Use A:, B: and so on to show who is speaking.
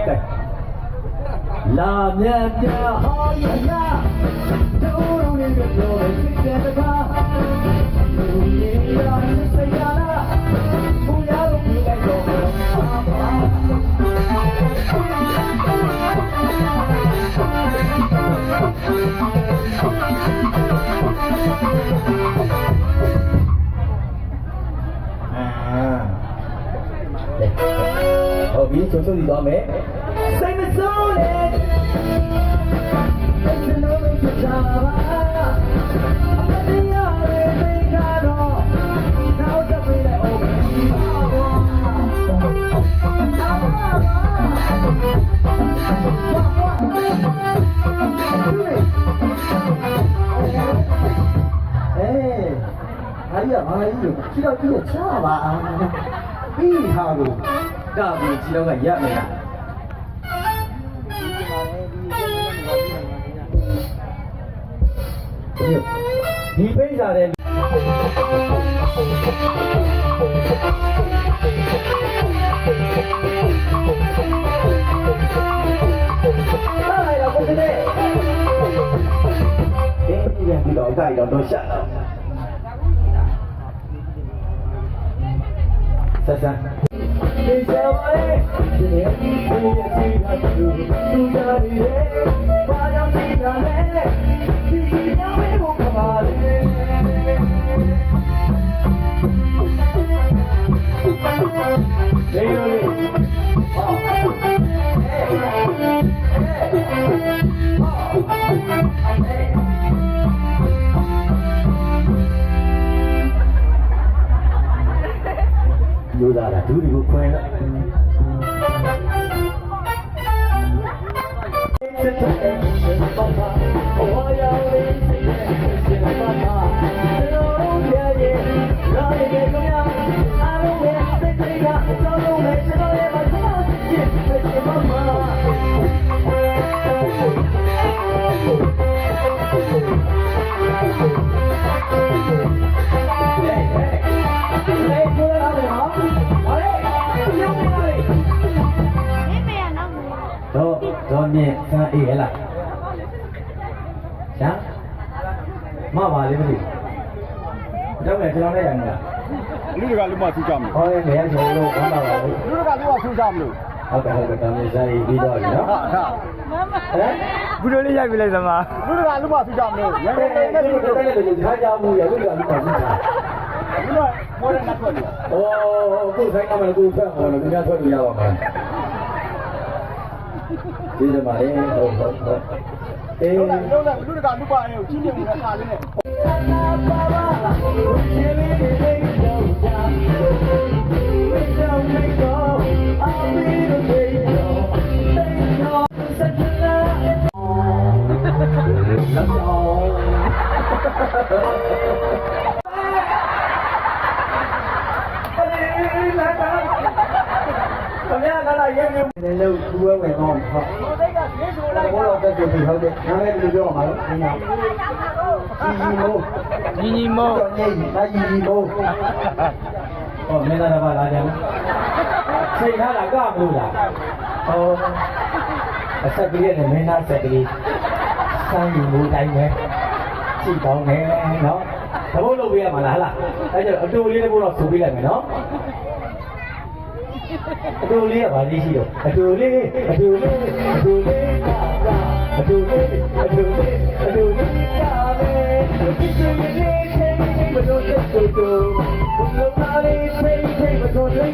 A: လာမြတ်ပြဟောရနာတို့တို့လေးပြောတယ်ဖြစ်တဲ့ကားလူကြီးရစရာလားဘုရားတို့ပြလိုက်တော့ဟုတ်ပြီချိုးချိုးပြီးသွားမယ်စိတ်မဆိုးနဲ့စိတ်လုံးလုံးချတာပါအမေရရဲ့မိကတော့နောက်တစ်ပြေးလိုက်အောင်အားရပါကြီးလို့ခြေတော့ကြည့်ချပါအောင်ပြီးဟာကိုကပြီးခြေတော့ကရက်မလားဒီပိတ်စားတဲ့လိုက်တော့ကိုယ်တည်းဒီပြန်ပြီးတော့ကြိုက်တော့ရှက်တော့ဆက်ဆက်ဒီစားပါလေဒီနေ့ဒီနေ့ဒီကသူကြားရည်ဘာကြောင့်ဒီကလဲဒီညမေကိုကပါလေလေရိုလေးလူသားကဒူးတွေကိုခွဲတော့တော့မြင်ဆန်းအေးဟဲ့လားရှာမပါလေမသိတော့လည်းကျွန်တော်လည်းရမှာ
B: လူတွေကလူမထူးကြမလို့
A: ဟောရဲနေဆိုလို့ဝမ်းပါပါဘူး
B: လူတွေကလူမထူးကြမလို့
A: ဟုတ်ကဲ့တောင်းနေစားပြီးပြီးတော့ပြီနော်
B: ဟုတ်ဟမ်
C: ဘူးတို့လေးရိုက်ပြလိုက်သမား
B: လူတွေကလူမထူးကြမလို့
A: ရဲရဲနဲ့လူတွေလည်းထားကြမှုရလူတွေကလူမထူးကြ
B: လူကမော်ဒန်နဲ့ထွက်တယ်
A: ။အိုးကိုယ်ဆိုင်ကမှလည်းကိုယ်ဖက်ဟောလို့ခင်ဗျားထွက်လို့ရပါမှာ။ဒီမှာလေဟုတ်အေး
B: လုံးလည်းလူတွေကလူပါနေကိုကြီးနေနေတဲ့ခါလေးနဲ့
A: လည်းလို့သူ့ဝဲဝင်တော့ဟုတ်ဘောတော့တက်ကြပြီဟုတ်တယ်နားလည်းလူပြောမှာလို့ဒီမှာ
C: ညီညီမိုး
A: ညညီမိုးဟောမင်းသားဘာလာကြလဲချိန်ထားတာကမလို့လားဟောအဆက်ကလေးနဲ့မင်းသားဆက်ကလေးစမ်းညီမိုးတိုင်းပဲကြည့်ကောင်းတယ်နော်သဘောလုပ်ပေးရမှာလားဟလားအဲကျတော့အတူလေးတစ်ခုတော့ဆိုပေးလိုက်မယ်နော်အတူလေးကဘာလေးရှိတော့အတူလေးကဒီလိုလေးမလို့တက်တူဘုရားလေးဖိတ်မတော်လေး